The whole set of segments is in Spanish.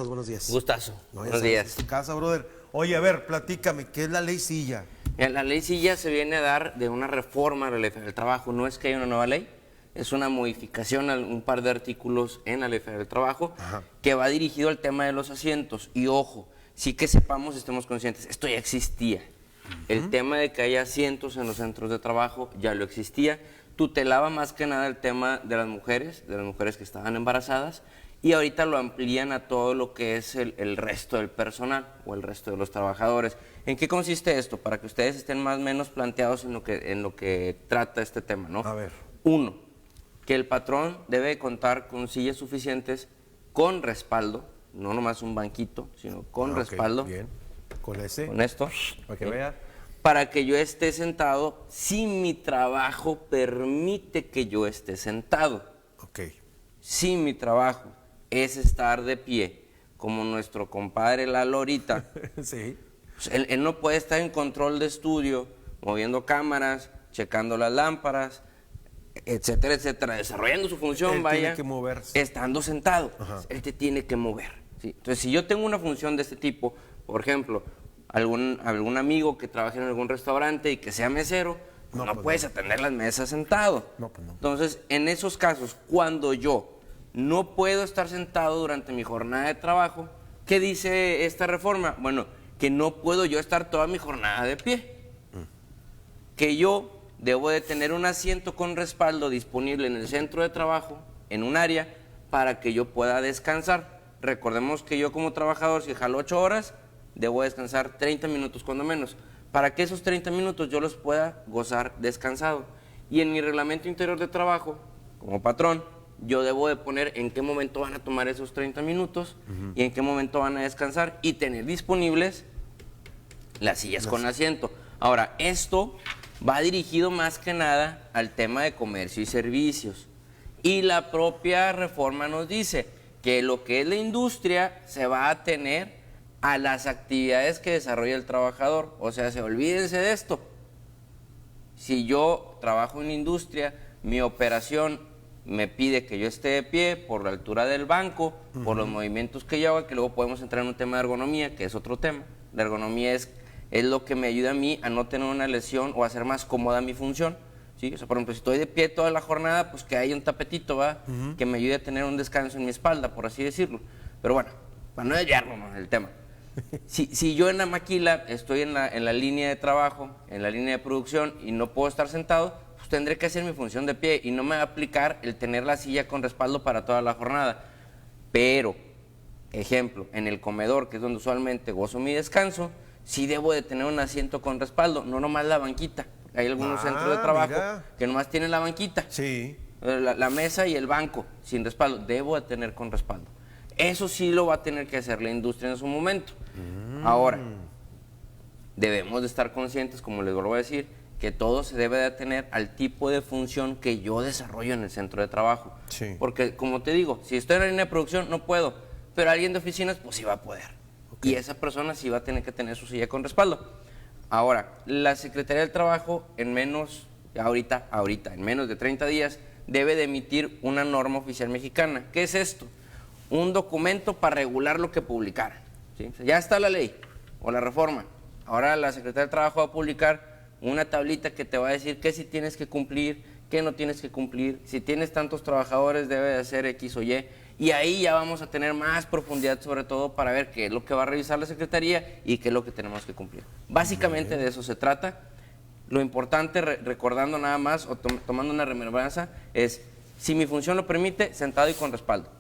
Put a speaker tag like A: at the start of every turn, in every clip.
A: estás? Buenos días.
B: Gustazo.
A: No,
B: Buenos días.
A: En tu casa, brother. Oye, a ver, platícame, ¿qué es la ley Silla?
B: La ley Silla se viene a dar de una reforma a la ley federal del trabajo. No es que haya una nueva ley, es una modificación a un par de artículos en la ley federal del trabajo.
A: Ajá.
B: Que va dirigido al tema de los asientos. Y ojo, sí que sepamos, estemos conscientes, esto ya existía. El tema de que haya asientos en los centros de trabajo ya lo existía. Tutelaba más que nada el tema de las mujeres que estaban embarazadas, y ahorita lo amplían a todo lo que es el resto del personal o el resto de los trabajadores. ¿En qué consiste esto? Para que ustedes estén más o menos planteados en lo que trata este tema, ¿no?
A: A ver.
B: 1, que el patrón debe contar con sillas suficientes con respaldo, no nomás un banquito, sino con respaldo.
A: Bien, con ese.
B: Con esto.
A: Para que vea.
B: Para que yo esté sentado si mi trabajo permite que yo esté sentado.
A: Ok.
B: Si mi trabajo es estar de pie, como nuestro compadre Lalo ahorita,
A: Sí.
B: pues él no puede estar en control de estudio, moviendo cámaras, checando las lámparas, etcétera, etcétera, desarrollando su función,
A: Él
B: vaya,
A: tiene que moverse.
B: estando sentado.
A: Ajá.
B: Él te tiene que mover, ¿sí? Entonces, si yo tengo una función de este tipo, por ejemplo, algún amigo que trabaje en algún restaurante y que sea mesero,
A: No,
B: no
A: pues
B: puedes atender las mesas sentado.
A: No, pues no.
B: Entonces, en esos casos, cuando yo no puedo estar sentado durante mi jornada de trabajo, ¿qué dice esta reforma? Bueno, que no puedo yo estar toda mi jornada de pie. Que yo debo de tener un asiento con respaldo disponible en el centro de trabajo, en un área, para que yo pueda descansar. Recordemos que yo como trabajador, si jalo 8 horas, debo descansar 30 minutos cuando menos, para que esos 30 minutos yo los pueda gozar descansado. Y en mi reglamento interior de trabajo, como patrón, yo debo de poner en qué momento van a tomar esos 30 minutos y en qué momento van a descansar y tener disponibles las sillas con asiento. Ahora, esto va dirigido más que nada al tema de comercio y servicios. Y la propia reforma nos dice que lo que es la industria se va a atener a las actividades que desarrolla el trabajador. O sea, olvídense de esto. Si yo trabajo en industria, mi operación me pide que yo esté de pie por la altura del banco, por los movimientos que yo haga, que luego podemos entrar en un tema de ergonomía, que es otro tema. La ergonomía es lo que me ayuda a mí a no tener una lesión o a hacer más cómoda mi función, ¿sí? O sea, por ejemplo, si estoy de pie toda la jornada, pues que haya un tapetito, ¿va? Que me ayude a tener un descanso en mi espalda, por así decirlo. Pero bueno, para no desviarnos, ¿no?, el tema. Si yo en la maquila estoy en la línea de trabajo, en la línea de producción y no puedo estar sentado, pues tendré que hacer mi función de pie y no me va a aplicar el tener la silla con respaldo para toda la jornada. Pero, ejemplo, en el comedor, que es donde usualmente gozo mi descanso, sí debo de tener un asiento con respaldo, no nomás la banquita. Hay algunos centros de trabajo que nomás tienen la banquita,
A: Sí.
B: la mesa y el banco sin respaldo. Debo de tener con respaldo. Eso sí lo va a tener que hacer la industria en su momento. Ahora, debemos de estar conscientes, como les vuelvo a decir, que todo se debe de atener al tipo de función que yo desarrollo en el centro de trabajo.
A: Sí.
B: Porque, como te digo, si estoy en la línea de producción no puedo, pero alguien de oficinas pues sí va a poder. Y esa persona sí va a tener que tener su silla con respaldo. Ahora, la Secretaría del Trabajo en menos de 30 días debe de emitir una norma oficial mexicana. ¿Qué es esto? Un documento para regular lo que publicaran, ¿sí? O sea, ya está la ley o la reforma. Ahora la Secretaría del Trabajo va a publicar una tablita que te va a decir qué sí tienes que cumplir, qué no tienes que cumplir. Si tienes tantos trabajadores debe de hacer X o Y. Y ahí ya vamos a tener más profundidad, sobre todo para ver qué es lo que va a revisar la Secretaría y qué es lo que tenemos que cumplir. Básicamente de eso se trata. Lo importante, recordando nada más o tomando una remembranza, es si mi función lo permite, sentado y con respaldo.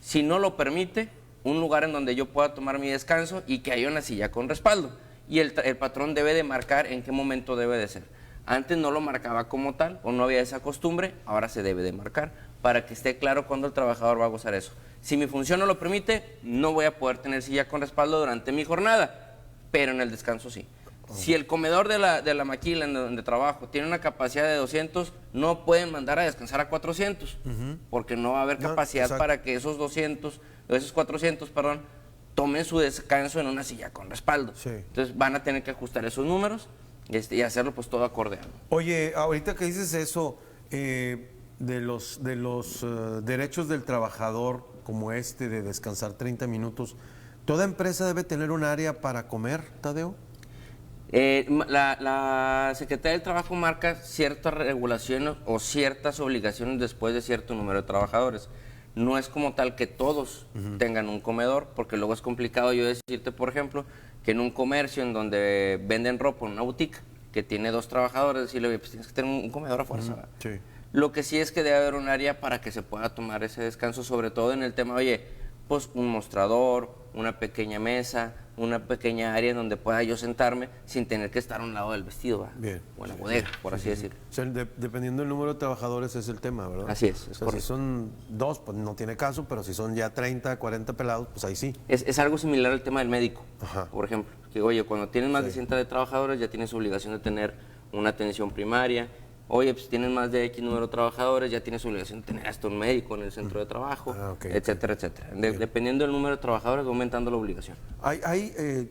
B: Si no lo permite, un lugar en donde yo pueda tomar mi descanso y que haya una silla con respaldo. Y el patrón debe de marcar en qué momento debe de ser. Antes no lo marcaba como tal o no había esa costumbre, ahora se debe de marcar para que esté claro cuándo el trabajador va a gozar eso. Si mi función no lo permite, no voy a poder tener silla con respaldo durante mi jornada, pero en el descanso sí. Si el comedor de la maquila en donde trabajo tiene una capacidad de 200, no pueden mandar a descansar a 400, porque no va a haber capacidad para que esos 400, tomen su descanso en una silla con respaldo.
A: Sí.
B: Entonces van a tener que ajustar esos números y hacerlo pues todo acorde.
A: Oye, ahorita que dices eso de los derechos del trabajador, como este de descansar 30 minutos, ¿toda empresa debe tener un área para comer, Tadeo?
B: La Secretaría del Trabajo marca ciertas regulaciones o ciertas obligaciones después de cierto número de trabajadores. No es como tal que todos tengan un comedor, porque luego es complicado yo decirte, por ejemplo, que en un comercio en donde venden ropa, en una boutique, que tiene 2 trabajadores, decirle, oye, pues tienes que tener un comedor a fuerza. ¿Verdad?
A: Sí.
B: Lo que sí es que debe haber un área para que se pueda tomar ese descanso, sobre todo en el tema, oye, pues un mostrador, una pequeña mesa, una pequeña área en donde pueda yo sentarme sin tener que estar a un lado del vestido, ¿va?
A: Bien.
B: O en la bodega, por así decirlo.
A: O sea, dependiendo del número de trabajadores es el tema, ¿verdad?
B: Así es
A: O sea, si
B: correcto.
A: son 2, pues no tiene caso, pero si son ya 30, 40 pelados, pues ahí sí.
B: Es algo similar al tema del médico,
A: Ajá.
B: por ejemplo. Que, oye, cuando tienes más de 100 de trabajadores ya tienes obligación de tener una atención primaria. Oye, pues tienes más de X número de trabajadores, ya tienes obligación de tener hasta un médico en el centro de trabajo,
A: Ok.
B: etcétera, etcétera. Dependiendo del número de trabajadores va aumentando la obligación.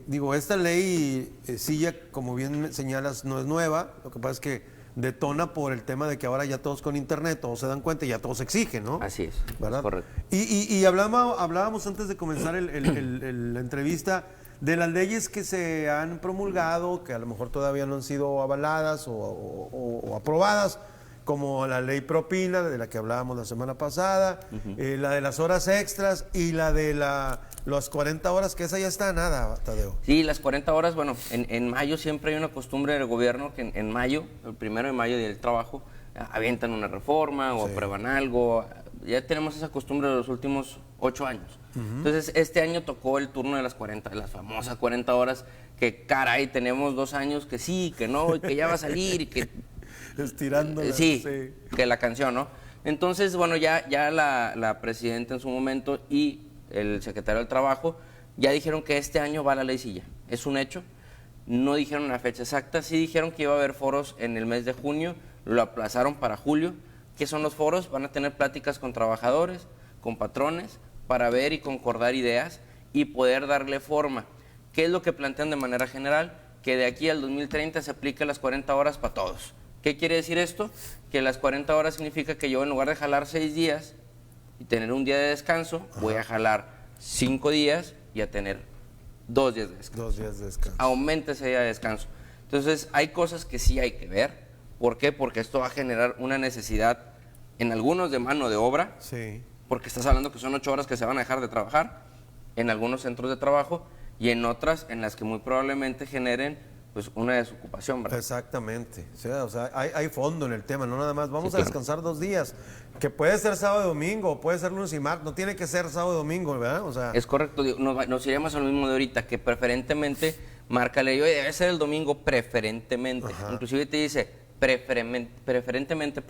A: Digo, esta ley, sí ya, como bien señalas, no es nueva. Lo que pasa es que detona por el tema de que ahora ya todos con internet, todos se dan cuenta y ya todos exigen, ¿no?
B: Así es,
A: ¿Verdad?
B: correcto.
A: Y hablábamos antes de comenzar la entrevista de las leyes que se han promulgado, que a lo mejor todavía no han sido avaladas o aprobadas, como la ley propina, de la que hablábamos la semana pasada, la de las horas extras y la de las 40 horas, que esa ya está nada, Tadeo.
B: Sí, las 40 horas, bueno, en mayo siempre hay una costumbre del gobierno que en mayo, el 1 de mayo, Día del Trabajo, avientan una reforma o
A: Sí.
B: aprueban algo. Ya tenemos esa costumbre de los últimos 8 años. Entonces, este año tocó el turno de las 40, de las famosas 40 horas, que caray, tenemos 2 años que sí, que no, y que ya va a salir, y que
A: Estirándola.
B: sí, que la canción, ¿no? Entonces, bueno, ya la presidenta en su momento y el secretario del Trabajo ya dijeron que este año va la ley silla. Es un hecho. No dijeron una fecha exacta, sí dijeron que iba a haber foros en el mes de junio, lo aplazaron para julio. ¿Qué son los foros? Van a tener pláticas con trabajadores, con patrones, para ver y concordar ideas y poder darle forma. ¿Qué es lo que plantean de manera general? Que de aquí al 2030 se aplique las 40 horas para todos. ¿Qué quiere decir esto? Que las 40 horas significa que yo, en lugar de jalar 6 días y tener un día de descanso, voy a jalar 5 días y a tener 2 días de descanso.
A: 2 días de descanso.
B: Aumenta ese día de descanso. Entonces, hay cosas que sí hay que ver. ¿Por qué? Porque esto va a generar una necesidad en algunos de mano de obra,
A: Sí.
B: porque estás hablando que son 8 horas que se van a dejar de trabajar en algunos centros de trabajo y en otras en las que muy probablemente generen pues una desocupación, ¿verdad?
A: Exactamente. O sea, hay fondo en el tema, no nada más. Vamos
B: Sí,
A: a
B: claro.
A: descansar 2 días, que puede ser sábado y domingo, puede ser lunes y martes, no tiene que ser sábado y domingo, ¿verdad? O sea,
B: Es correcto, digo, nos iríamos a lo mismo de ahorita, que preferentemente marca ley, oye, debe ser el domingo preferentemente.
A: Ajá.
B: Inclusive te dice preferentemente,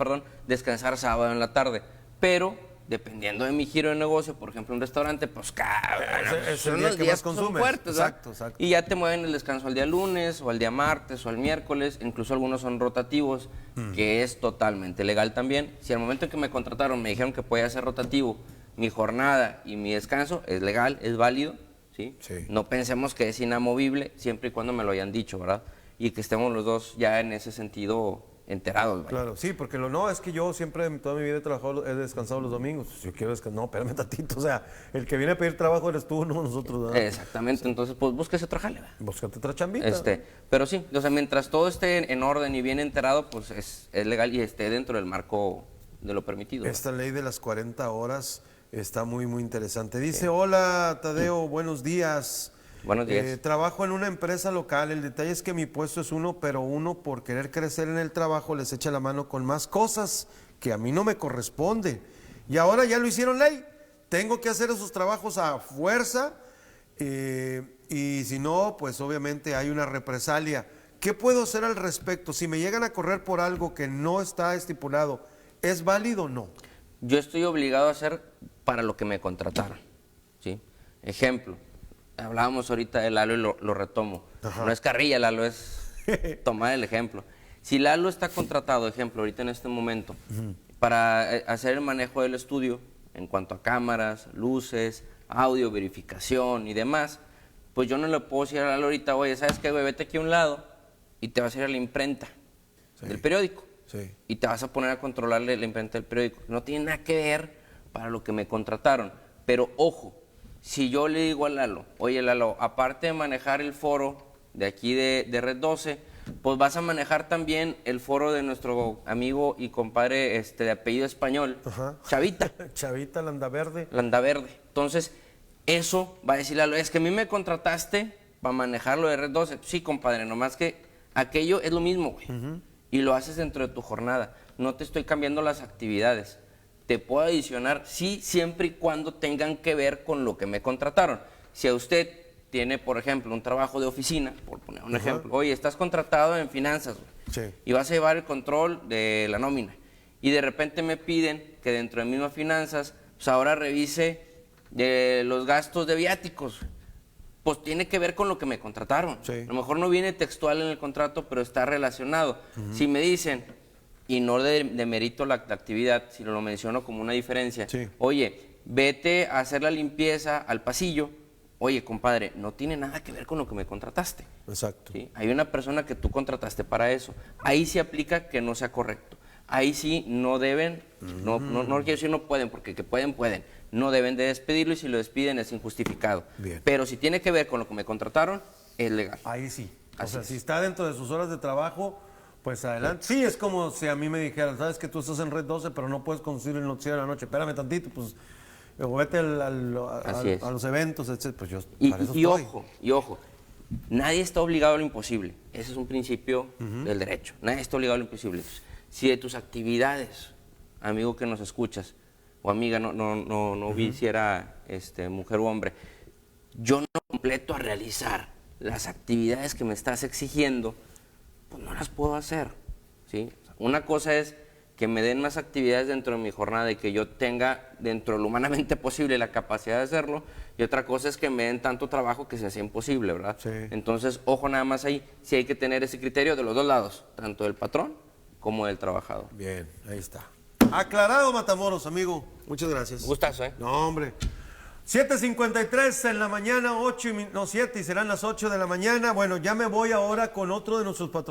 B: descansar sábado en la tarde. Pero, dependiendo de mi giro de negocio, por ejemplo, un restaurante, pues cabrón,
A: Es el
B: son
A: día
B: los
A: que
B: días
A: más
B: que son
A: consumes.
B: fuertes, ¿verdad?
A: Exacto.
B: Y ya te mueven el descanso al día lunes, o al día martes, o al miércoles, incluso algunos son rotativos, que es totalmente legal también. Si al momento en que me contrataron me dijeron que podía ser rotativo, mi jornada y mi descanso es legal, es válido, ¿sí?
A: Sí.
B: No pensemos que es inamovible, siempre y cuando me lo hayan dicho, ¿verdad? Y que estemos los dos ya en ese sentido enterados, vaya.
A: Claro, sí, porque no, es que yo siempre en toda mi vida he descansado los domingos. Si yo quiero descansar, no, espérame tantito, o sea, el que viene a pedir trabajo eres tú, no nosotros, ¿verdad?
B: Exactamente, entonces pues búsquese otro jale, ¿verdad?
A: Búscate otra chambita.
B: Pero sí, o sea, mientras todo esté en orden y bien enterado, pues es legal y esté dentro del marco de lo permitido, ¿verdad?
A: Esta ley de las 40 horas está muy, muy interesante. Dice, hola Tadeo, buenos días.
B: Buenos días.
A: Trabajo en una empresa local. El detalle es que mi puesto es uno, pero uno por querer crecer en el trabajo les echa la mano con más cosas que a mí no me corresponde. Y ahora ya lo hicieron ley. Tengo que hacer esos trabajos a fuerza y si no, pues obviamente hay una represalia. ¿Qué puedo hacer al respecto? Si me llegan a correr por algo que no está estipulado, ¿es válido o no?
B: Yo estoy obligado a hacer para lo que me contrataron, ¿sí? Ejemplo, hablábamos ahorita de Lalo y lo retomo.
A: Ajá.
B: No es carrilla, Lalo, es tomar el ejemplo. Si Lalo está contratado, ejemplo, ahorita en este momento, para hacer el manejo del estudio en cuanto a cámaras, luces, audio, verificación y demás, pues yo no le puedo decir a Lalo ahorita, oye, ¿sabes qué, güey? Vete aquí a un lado y te vas a ir a la imprenta del periódico.
A: Sí.
B: Y te vas a poner a controlarle la imprenta del periódico. No tiene nada que ver para lo que me contrataron. Pero ojo, si yo le digo a Lalo, oye Lalo, aparte de manejar el foro de aquí de Red 12, pues vas a manejar también el foro de nuestro amigo y compadre de apellido español,
A: Ajá.
B: Chavita.
A: Chavita Landaverde.
B: Landaverde. Entonces, eso va a decir Lalo, es que a mí me contrataste para manejar lo de Red 12. Sí, compadre, nomás que aquello es lo mismo, güey. Y lo haces dentro de tu jornada. No te estoy cambiando las actividades. Te puedo adicionar, sí, siempre y cuando tengan que ver con lo que me contrataron. Si a usted tiene, por ejemplo, un trabajo de oficina, por poner un ejemplo, oye, estás contratado en finanzas, güey,
A: Sí.
B: y vas a llevar el control de la nómina. Y de repente me piden que dentro de mismas finanzas, pues ahora revise los gastos de viáticos. Pues tiene que ver con lo que me contrataron.
A: Sí.
B: A lo mejor no viene textual en el contrato, pero está relacionado. Si me dicen, y no demerito la actividad, sino lo menciono como una diferencia,
A: Sí.
B: oye, vete a hacer la limpieza al pasillo, oye, compadre, no tiene nada que ver con lo que me contrataste.
A: Exacto.
B: ¿Sí? Hay una persona que tú contrataste para eso. Ahí sí aplica que no sea correcto. Ahí sí no deben, no quiero decir no pueden, porque que pueden, pueden. No deben de despedirlo y si lo despiden es injustificado.
A: Bien.
B: Pero si tiene que ver con lo que me contrataron, es legal.
A: Ahí sí. O
B: Así
A: sea,
B: es.
A: si está dentro de sus horas de trabajo, pues adelante. Sí, es como si a mí me dijeran, sabes que tú estás en Red 12, pero no puedes conducir el noticiero de la noche. Espérame tantito, pues, o vete
B: Así es.
A: a los eventos, etc. Pues yo
B: Y,
A: para eso
B: y
A: estoy.
B: ojo, nadie está obligado a lo imposible. Ese es un principio del derecho. Nadie está obligado a lo imposible. Entonces, si de tus actividades, amigo que nos escuchas, o amiga, no vi si era mujer o hombre, yo no completo a realizar las actividades que me estás exigiendo, pues no las puedo hacer, ¿sí? Una cosa es que me den más actividades dentro de mi jornada y que yo tenga dentro de lo humanamente posible la capacidad de hacerlo, y otra cosa es que me den tanto trabajo que se hace imposible, ¿verdad?
A: Sí.
B: Entonces, ojo nada más ahí, sí hay que tener ese criterio de los dos lados, tanto del patrón como del trabajador.
A: Bien, ahí está. Aclarado, Matamoros, amigo. Muchas gracias.
B: Gustazo, ¿eh?
A: No, hombre. 7:53 en la mañana, 7 y serán las 8 de la mañana. Bueno, ya me voy ahora con otro de nuestros patrocinadores.